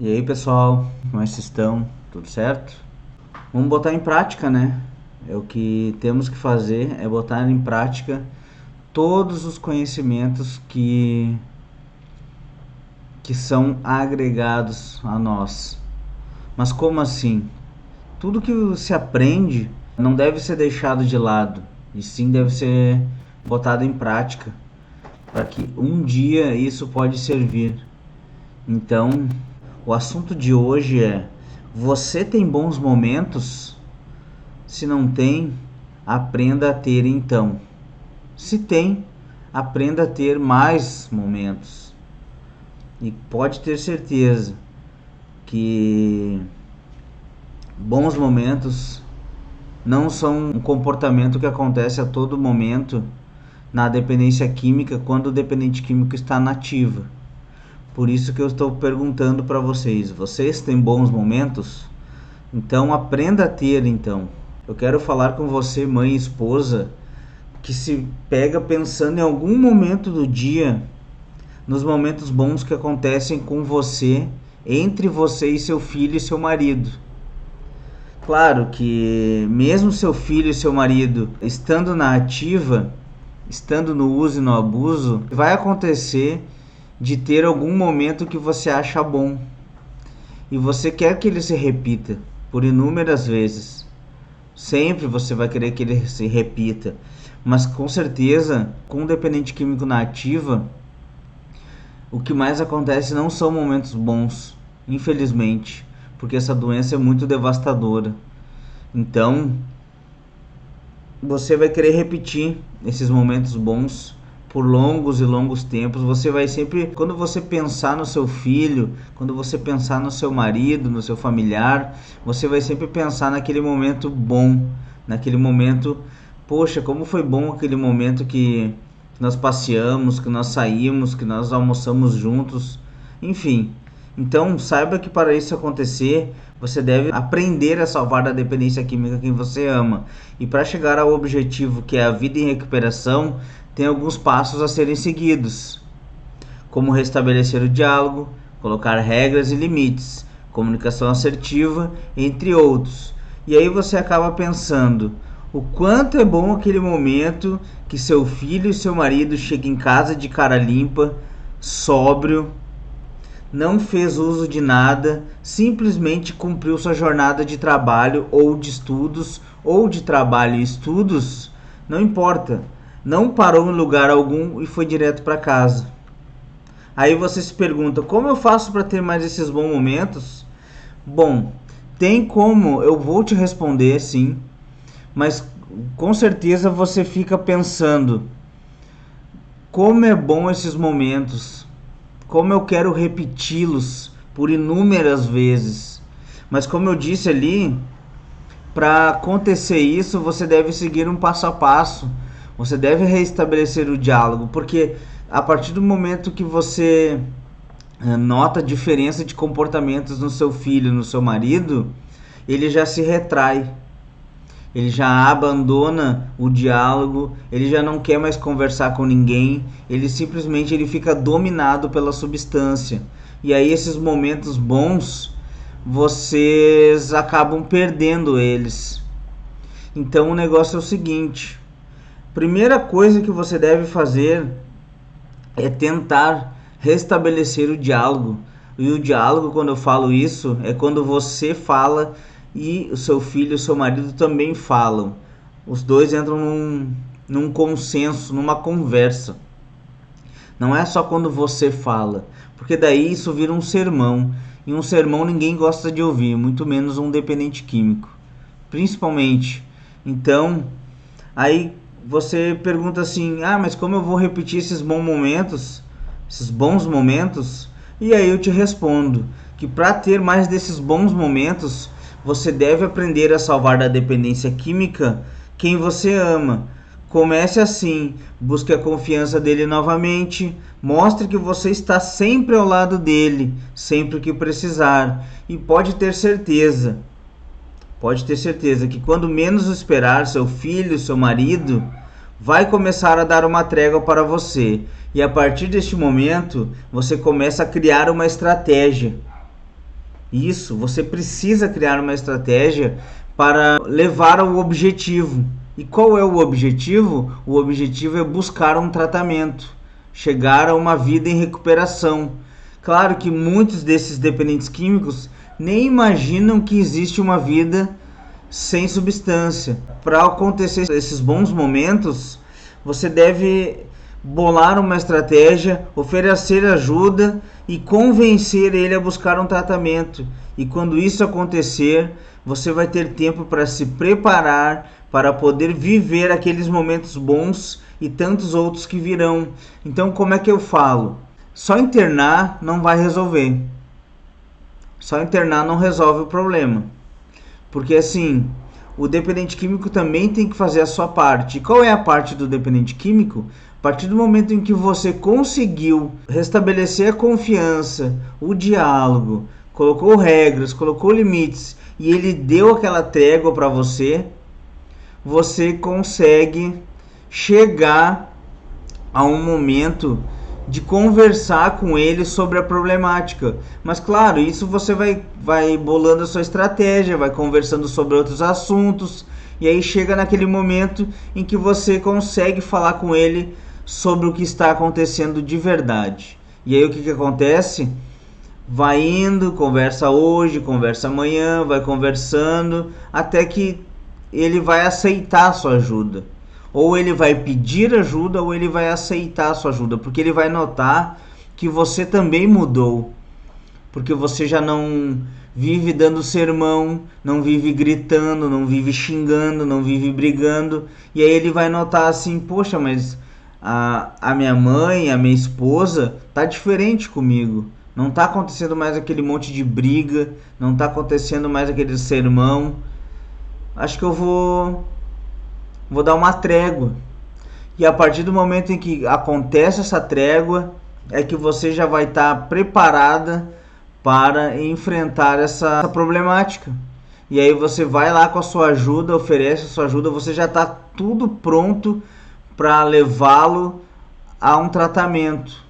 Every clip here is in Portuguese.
E aí, pessoal, como é que vocês estão? Tudo certo? Vamos botar em prática, né? É o que temos que fazer, é botar em prática todos os conhecimentos que são agregados a nós. Mas como assim? Tudo que se aprende não deve ser deixado de lado, e sim deve ser botado em prática, para que um dia isso pode servir. Então, o assunto de hoje é: você tem bons momentos? Se não tem, aprenda a ter então. Se tem, aprenda a ter mais momentos. E pode ter certeza que bons momentos não são um comportamento que acontece a todo momento na dependência química, quando o dependente químico está na ativa. Por isso que eu estou perguntando para vocês: vocês têm bons momentos? Então aprenda a ter então. Eu quero falar com você, mãe e esposa, que se pega pensando em algum momento do dia, nos momentos bons que acontecem com você, entre você e seu filho e seu marido. Claro que mesmo seu filho e seu marido estando na ativa, estando no uso e no abuso, vai acontecer de ter algum momento que você acha bom e você quer que ele se repita por inúmeras vezes. Sempre você vai querer que ele se repita, mas com certeza, com o dependente químico na ativa, o que mais acontece não são momentos bons, infelizmente, porque essa doença é muito devastadora. Então, você vai querer repetir esses momentos bons por longos e longos tempos. Você vai sempre, quando você pensar no seu filho, quando você pensar no seu marido, no seu familiar, você vai sempre pensar naquele momento bom, naquele momento, poxa, como foi bom aquele momento que nós passeamos, que nós saímos, que nós almoçamos juntos, enfim. Então, saiba que para isso acontecer, você deve aprender a salvar da dependência química quem você ama. E para chegar ao objetivo, que é a vida em recuperação, tem alguns passos a serem seguidos, como restabelecer o diálogo, colocar regras e limites, comunicação assertiva, entre outros. E aí você acaba pensando: o quanto é bom aquele momento que seu filho e seu marido chegam em casa de cara limpa, sóbrio, não fez uso de nada, simplesmente cumpriu sua jornada de trabalho ou de estudos, ou de trabalho e estudos, não importa, não parou em lugar algum e foi direto para casa. Aí você se pergunta: como eu faço para ter mais esses bons momentos? Bom, tem como, eu vou te responder sim, mas com certeza você fica pensando: como é bom esses momentos, como eu quero repeti-los por inúmeras vezes. Mas como eu disse ali, para acontecer isso, você deve seguir um passo a passo. Você deve restabelecer o diálogo, porque a partir do momento que você nota a diferença de comportamentos no seu filho, no seu marido, ele já se retrai. Ele já abandona o diálogo, ele já não quer mais conversar com ninguém, ele fica dominado pela substância. E aí esses momentos bons, vocês acabam perdendo eles. Então o negócio é o seguinte: primeira coisa que você deve fazer é tentar restabelecer o diálogo. E o diálogo, quando eu falo isso, é quando você fala e o seu filho e o seu marido também falam. Os dois entram num consenso, numa conversa. Não é só quando você fala, porque daí isso vira um sermão. E um sermão ninguém gosta de ouvir, muito menos um dependente químico, principalmente. Então, aí você pergunta assim: ah, mas como eu vou repetir esses bons momentos? Esses bons momentos? E aí eu te respondo que para ter mais desses bons momentos, você deve aprender a salvar da dependência química quem você ama. Comece assim, busque a confiança dele novamente, mostre que você está sempre ao lado dele, sempre que precisar. E pode ter certeza que quando menos esperar, seu filho, seu marido, vai começar a dar uma trégua para você. E a partir deste momento, você começa a criar uma estratégia. Isso, você precisa criar uma estratégia para levar ao objetivo. E qual é o objetivo? O objetivo é buscar um tratamento, chegar a uma vida em recuperação. Claro que muitos desses dependentes químicos nem imaginam que existe uma vida sem substância. Para acontecer esses bons momentos, você deve bolar uma estratégia, oferecer ajuda e convencer ele a buscar um tratamento. E quando isso acontecer, você vai ter tempo para se preparar para poder viver aqueles momentos bons e tantos outros que virão. Então, como é que eu falo? Só internar não vai resolver. Só internar não resolve o problema. Porque assim, o dependente químico também tem que fazer a sua parte. E qual é a parte do dependente químico? A partir do momento em que você conseguiu restabelecer a confiança, o diálogo, colocou regras, colocou limites e ele deu aquela trégua para você, você consegue chegar a um momento de conversar com ele sobre a problemática. Mas claro, isso você vai bolando a sua estratégia, vai conversando sobre outros assuntos, e aí chega naquele momento em que você consegue falar com ele sobre o que está acontecendo de verdade. E aí o que acontece? Vai indo, conversa hoje, conversa amanhã, vai conversando, até que ele vai aceitar a sua ajuda. Ou ele vai pedir ajuda, ou ele vai aceitar a sua ajuda, porque ele vai notar que você também mudou, porque você já não vive dando sermão, não vive gritando, não vive xingando, não vive brigando, e aí ele vai notar assim, poxa, mas a minha mãe, a minha esposa, tá diferente comigo, não tá acontecendo mais aquele monte de briga, não tá acontecendo mais aquele sermão, acho que eu vou dar uma trégua. E a partir do momento em que acontece essa trégua, é que você já vai estar preparada para enfrentar essa problemática. E aí você vai lá com a sua ajuda, oferece a sua ajuda, você já está tudo pronto para levá-lo a um tratamento.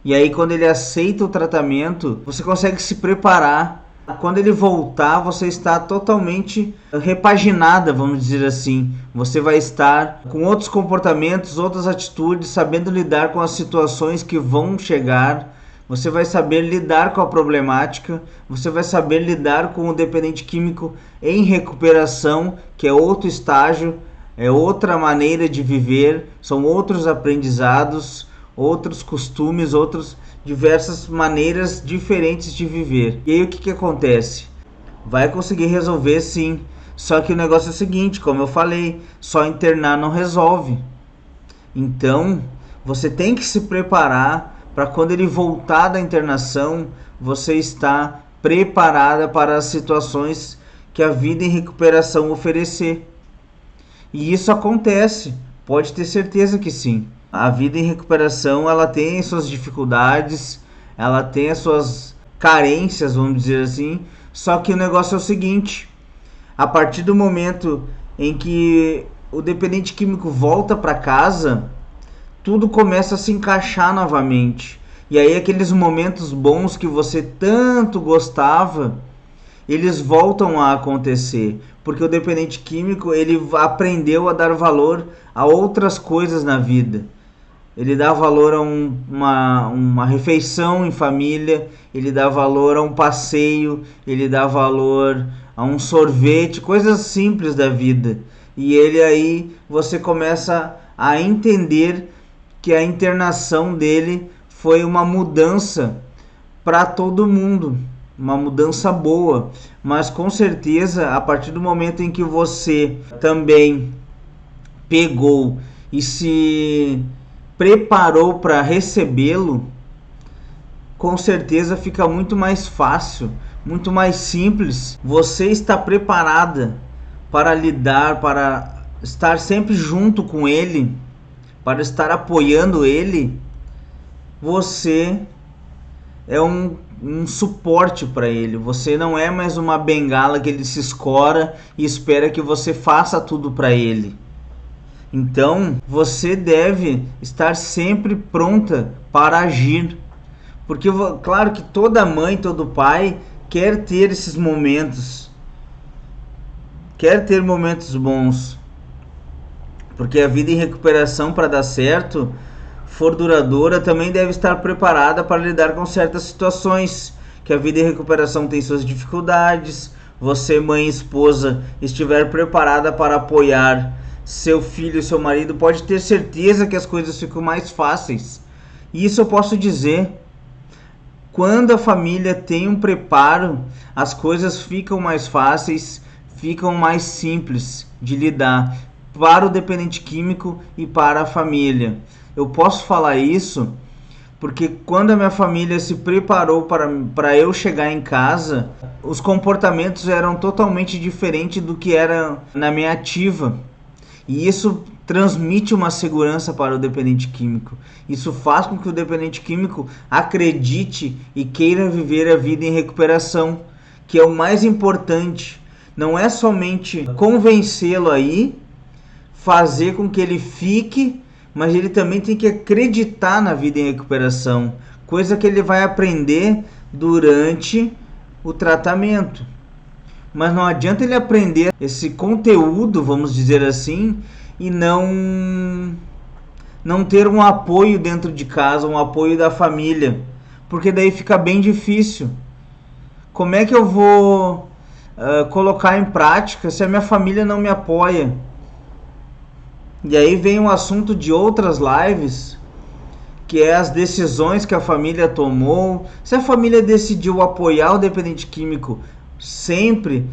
E aí quando ele aceita o tratamento, você consegue se preparar. Quando ele voltar, você está totalmente repaginada, vamos dizer assim. Você vai estar com outros comportamentos, outras atitudes, sabendo lidar com as situações que vão chegar. Você vai saber lidar com a problemática. Você vai saber lidar com o dependente químico em recuperação, que é outro estágio, é outra maneira de viver, são outros aprendizados, outros costumes, outras diversas maneiras diferentes de viver. E aí o que acontece? Vai conseguir resolver sim, só que o negócio é o seguinte, como eu falei, só internar não resolve. Então, você tem que se preparar para quando ele voltar da internação, você está preparada para as situações que a vida em recuperação oferecer. E isso acontece, pode ter certeza que sim. A vida em recuperação, ela tem suas dificuldades, ela tem as suas carências, vamos dizer assim, só que o negócio é o seguinte, a partir do momento em que o dependente químico volta para casa, tudo começa a se encaixar novamente, e aí aqueles momentos bons que você tanto gostava, eles voltam a acontecer, porque o dependente químico, ele aprendeu a dar valor a outras coisas na vida. Ele dá valor a uma refeição em família, ele dá valor a um passeio, ele dá valor a um sorvete, coisas simples da vida. E ele aí, você começa a entender que a internação dele foi uma mudança para todo mundo, uma mudança boa. Mas com certeza, a partir do momento em que você também pegou e se preparou para recebê-lo, com certeza fica muito mais fácil, muito mais simples. Você está preparada para lidar, para estar sempre junto com ele, para estar apoiando ele. Você é um suporte para ele. Você não é mais uma bengala que ele se escora e espera que você faça tudo para ele. Então, você deve estar sempre pronta para agir. Porque, claro que toda mãe, todo pai quer ter esses momentos, quer ter momentos bons, porque a vida em recuperação, para dar certo, for duradoura, também deve estar preparada para lidar com certas situações, que a vida em recuperação tem suas dificuldades. Você, mãe e esposa, estiver preparada para apoiar seu filho e seu marido, pode ter certeza que as coisas ficam mais fáceis. E isso eu posso dizer. Quando a família tem um preparo, as coisas ficam mais fáceis, ficam mais simples de lidar para o dependente químico e para a família. Eu posso falar isso porque quando a minha família se preparou para eu chegar em casa, os comportamentos eram totalmente diferentes do que era na minha ativa. E isso transmite uma segurança para o dependente químico. Isso faz com que o dependente químico acredite e queira viver a vida em recuperação, que é o mais importante. Não é somente convencê-lo aí, fazer com que ele fique, mas ele também tem que acreditar na vida em recuperação, coisa que ele vai aprender durante o tratamento. Mas não adianta ele aprender esse conteúdo, vamos dizer assim, e não ter um apoio dentro de casa, um apoio da família, porque daí fica bem difícil. Como é que eu vou colocar em prática se a minha família não me apoia? E aí vem um assunto de outras lives, que é as decisões que a família tomou. Se a família decidiu apoiar o dependente químico sempre,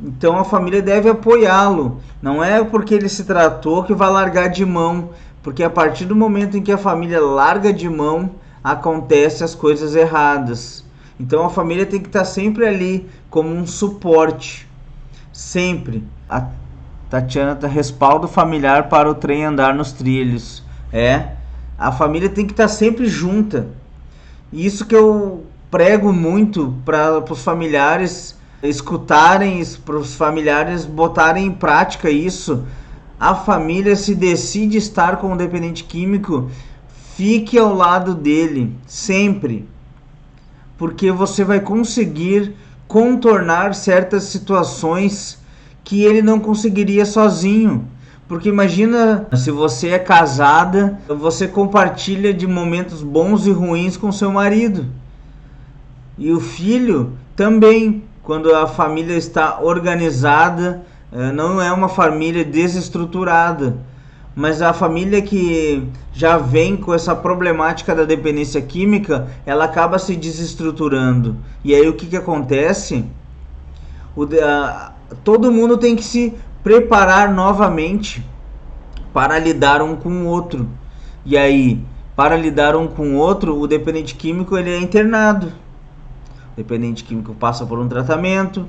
então a família deve apoiá-lo. Não é porque ele se tratou que vai largar de mão, porque a partir do momento em que a família larga de mão, acontecem as coisas erradas. Então a família tem que estar sempre ali como um suporte, sempre. A Tatiana tá respaldo familiar para o trem andar nos trilhos. A família tem que estar sempre junta. Isso que eu prego muito para os familiares escutarem, para os familiares botarem em prática isso. A família, se decide estar com o dependente químico, fique ao lado dele, sempre. Porque você vai conseguir contornar certas situações que ele não conseguiria sozinho. Porque imagina, se você é casada, você compartilha de momentos bons e ruins com seu marido. E o filho também, quando a família está organizada, não é uma família desestruturada, mas a família que já vem com essa problemática da dependência química, ela acaba se desestruturando. E aí o que acontece? Todo mundo tem que se preparar novamente para lidar um com o outro. E aí, para lidar um com o outro, o dependente químico ele é internado. O dependente químico passa por um tratamento,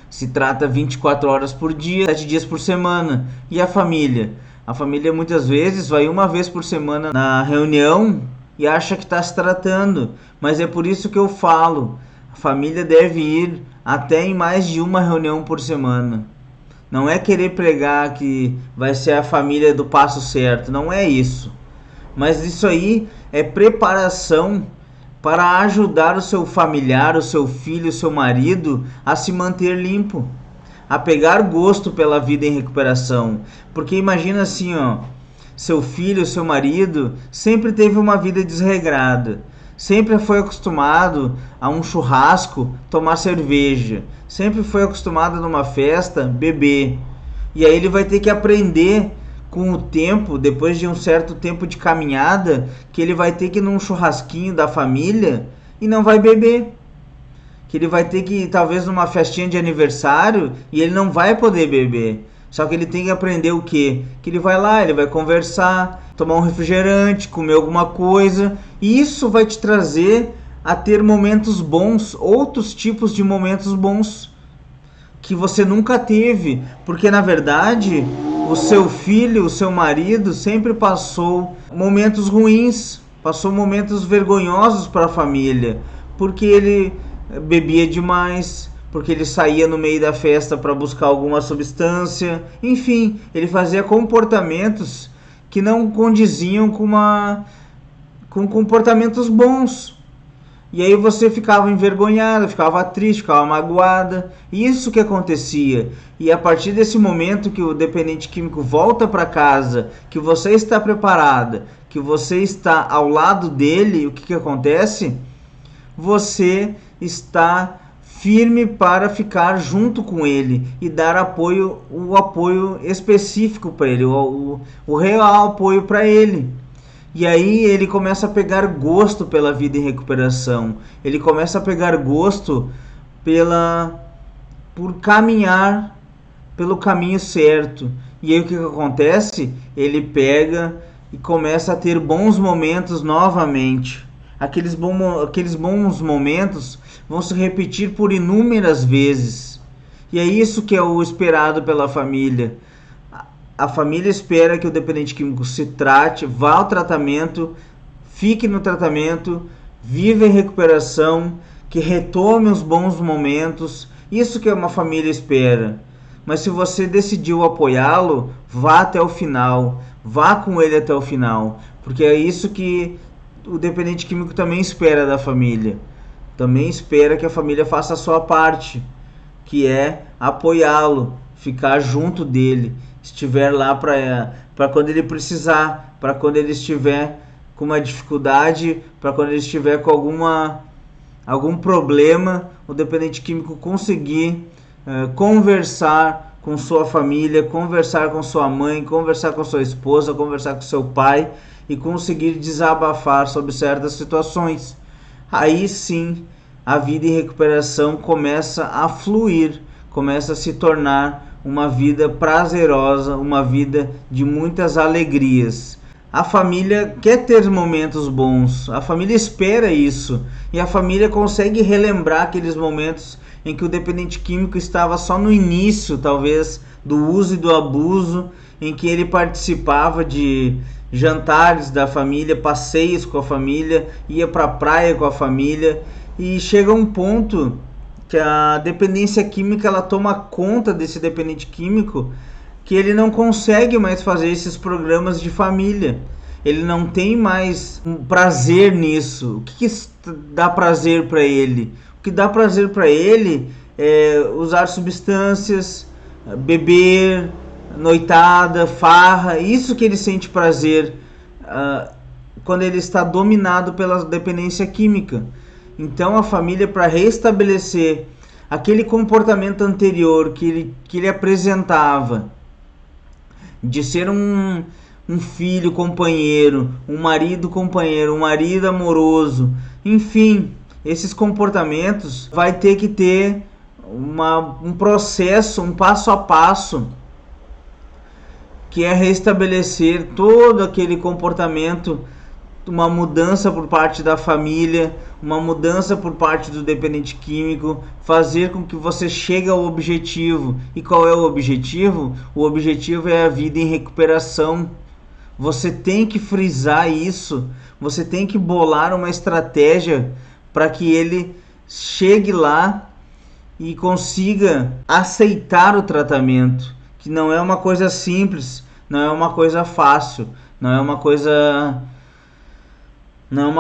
se trata 24 horas por dia, 7 dias por semana. E a família? A família muitas vezes vai uma vez por semana na reunião e acha que está se tratando. Mas é por isso que eu falo, a família deve ir até em mais de uma reunião por semana. Não é querer pregar que vai ser a família do passo certo, não é isso. Mas isso aí é preparação para ajudar o seu familiar, o seu filho, o seu marido a se manter limpo, a pegar gosto pela vida em recuperação. Porque imagina assim, seu filho, seu marido sempre teve uma vida desregrada. Sempre foi acostumado a um churrasco, tomar cerveja. Sempre foi acostumado numa festa, beber. E aí ele vai ter que aprender com o tempo, depois de um certo tempo de caminhada, que ele vai ter que ir num churrasquinho da família e não vai beber. Que ele vai ter que ir talvez numa festinha de aniversário e ele não vai poder beber. Só que ele tem que aprender o quê? Que ele vai lá, ele vai conversar, tomar um refrigerante, comer alguma coisa. E isso vai te trazer a ter momentos bons, outros tipos de momentos bons que você nunca teve. Porque na verdade, o seu filho, o seu marido sempre passou momentos ruins, passou momentos vergonhosos para a família. Porque ele bebia demais, porque ele saía no meio da festa para buscar alguma substância, enfim, ele fazia comportamentos que não condiziam com comportamentos bons. E aí você ficava envergonhada, ficava triste, ficava magoada. Isso que acontecia. E a partir desse momento que o dependente químico volta para casa, que você está preparada, que você está ao lado dele, o que acontece? Você está firme para ficar junto com ele e dar apoio, o apoio específico para ele, o real apoio para ele. E aí ele começa a pegar gosto pela vida em recuperação. Ele começa a pegar gosto por caminhar pelo caminho certo. E aí o que acontece? Ele pega e começa a ter bons momentos novamente. Aqueles bons momentos vão se repetir por inúmeras vezes. E é isso que é o esperado pela família. A família espera que o dependente químico se trate, vá ao tratamento, fique no tratamento, viva em recuperação, que retome os bons momentos. Isso que uma família espera. Mas se você decidiu apoiá-lo, vá até o final, vá com ele até o final, porque é isso que o dependente químico também espera da família. Também espera que a família faça a sua parte, que é apoiá-lo, ficar junto dele, estiver lá para quando ele precisar, para quando ele estiver com uma dificuldade, para quando ele estiver com algum problema, o dependente químico conseguir conversar com sua família, conversar com sua mãe, conversar com sua esposa, conversar com seu pai e conseguir desabafar sobre certas situações. Aí sim, a vida em recuperação começa a fluir, começa a se tornar uma vida prazerosa, uma vida de muitas alegrias. A família quer ter momentos bons, a família espera isso, e a família consegue relembrar aqueles momentos em que o dependente químico estava só no início, talvez, do uso e do abuso, em que ele participava de jantares da família, passeios com a família, ia para a praia com a família, e chega um ponto que a dependência química ela toma conta desse dependente químico, que ele não consegue mais fazer esses programas de família. Ele não tem mais um prazer nisso. O que dá prazer para ele? O que dá prazer para ele é usar substâncias, beber, noitada, farra. Isso que ele sente prazer quando ele está dominado pela dependência química. Então a família, para restabelecer aquele comportamento anterior que ele apresentava, de ser um filho companheiro, um marido companheiro, um marido amoroso, enfim, esses comportamentos vai ter que ter um processo, um passo a passo, que é restabelecer todo aquele comportamento, uma mudança por parte da família, uma mudança por parte do dependente químico, fazer com que você chegue ao objetivo. E qual é o objetivo? O objetivo é a vida em recuperação. Você tem que frisar isso, você tem que bolar uma estratégia para que ele chegue lá e consiga aceitar o tratamento, que não é uma coisa simples, não é uma coisa fácil, não é uma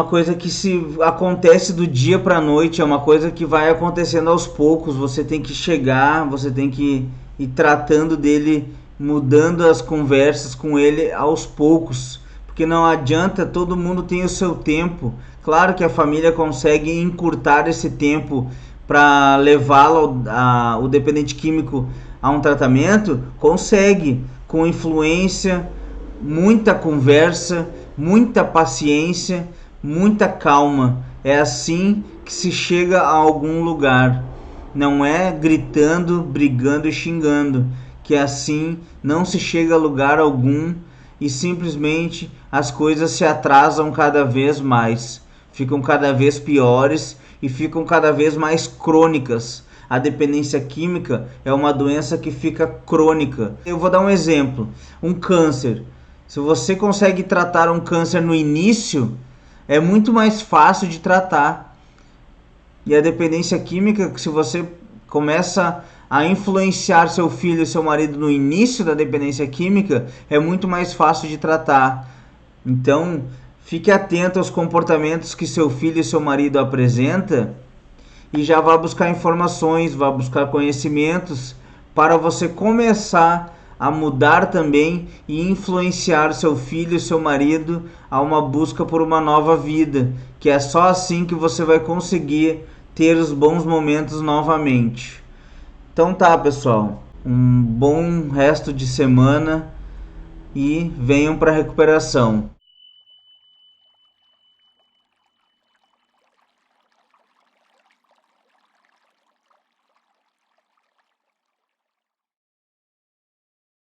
coisa que se acontece do dia para a noite, é uma coisa que vai acontecendo aos poucos. Você tem que chegar, você tem que ir tratando dele, mudando as conversas com ele aos poucos, porque não adianta, todo mundo tem o seu tempo. Claro que a família consegue encurtar esse tempo para levá-lo, o dependente químico, a um tratamento, consegue, com influência, muita conversa, muita paciência, muita calma. É assim que se chega a algum lugar. Não é gritando, brigando e xingando, que assim não se chega a lugar algum e simplesmente as coisas se atrasam cada vez mais, ficam cada vez piores e ficam cada vez mais crônicas. A dependência química é uma doença que fica crônica. Eu vou dar um exemplo, um câncer. Se você consegue tratar um câncer no início, é muito mais fácil de tratar. E a dependência química, se você começa a influenciar seu filho e seu marido no início da dependência química, é muito mais fácil de tratar. Então, Fique atento aos comportamentos que seu filho e seu marido apresentam e já vá buscar informações, vá buscar conhecimentos para você começar a mudar também e influenciar seu filho e seu marido a uma busca por uma nova vida, que é só assim que você vai conseguir ter os bons momentos novamente. Então tá, pessoal, um bom resto de semana e venham para a recuperação.